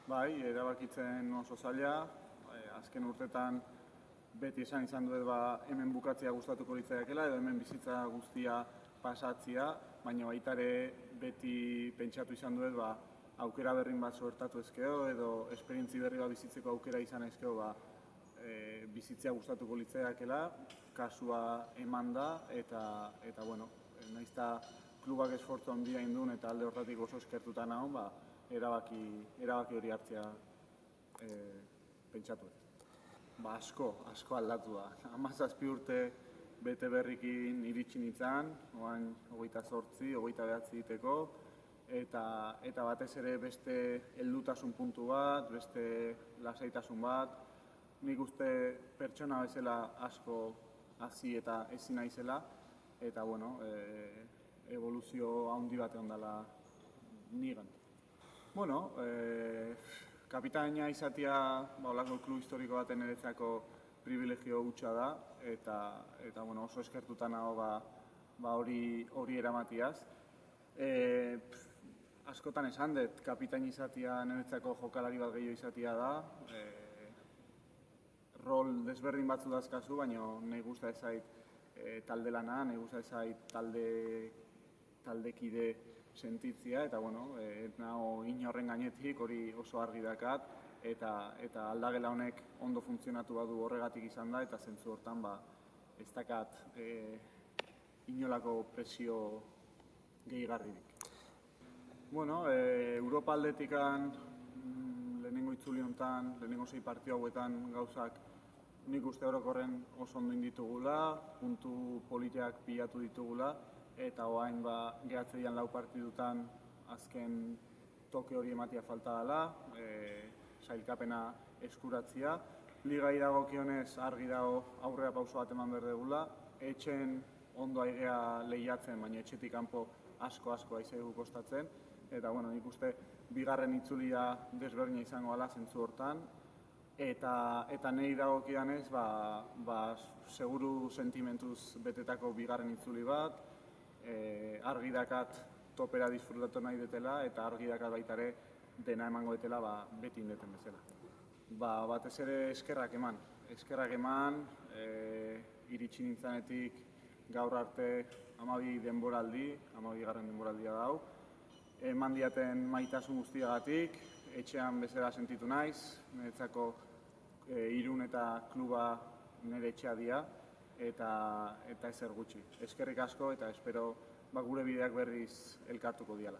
Bai, erabakitzen oso zaila. Azken urtetan beti esan izan duet hemen bukatzea gustatuko litzaidakeela edo hemen bizitza guztia pasatzea, baina baita ere beti pentsatu izan duet aukera berrin bat suertatu ezkeo edo esperientzi berri bat bizitzeko aukera izan ezkeo bizitzea gustatuko litzaidakeela, kasua eman da eta bueno, nahiz eta klubak esfortzu handia indun eta alde hortatik oso eskertuta nagon, erabaki hori hartzea pentsatu. Asko aldatu da. 17 urte bete berrikin iritsi nintzen, oain 28, 29 diteko, eta batez ere beste heldutasun puntu bat, beste lasaitasun bat. Nik uste pertsona bezala asko hazi eta ezin naizela, eta bueno, evoluzio handi bat egon dela nigan. Bueno, kapitaina izatea olako klub historiko baten niretzako privilegio hutsa da, eta bueno, oso eskertuta nago hori eramatiaz. Askotan esan dut, kapitain izatea niretzako jokalari bat gehiago izatea da, rol desberdin batzu dazkazu, baina nahi gusta ezait talde lana, nahi gusta ezait taldekide sentitzia, eta bueno, nago inorren gainetik hori oso argi dakat, eta aldagela honek ondo funtzionatu badu horregatik izan da, eta zentzu hortan ez dakat inolako presio gehigarririk. Bueno, Europa aldetikan lehenengo itzuli honetan, lehenengo 6 partidu hauetan gauzak nik uste orokorren oso ondo inditugula, puntu politiak pilatu ditugula, eta oain gehatze dian 4 partidutan azken toke hori ematia falta dela, sailkapena eskuratzia. Ligai dagokionez argi dago aurrera pauso bat eman behar dugula, etxen ondo aigea lehiatzen, baina etxetik kanpo asko aizaigu kostatzen, eta bueno, nik uste bigarren itzulia desberdina izango dela zentzu hortan, eta nahi dagokidanez, seguru sentimentuz betetako bigarren itzuli bat, argi dakat topera disfrutatu nahi detela, eta argi dakat baita ere dena emango detela beti indeten bezala. Batez ere eskerrak eman, iritsi nintzanetik gaur arte 12 garren denboraldia dau, eman diaten maitasun guztiagatik, etxean bezala sentitu naiz, niretzako Irun eta kluba nire etxea dira, eta ezer gutxi. Eskerrik asko eta espero gure bideak berriz elkartuko diala.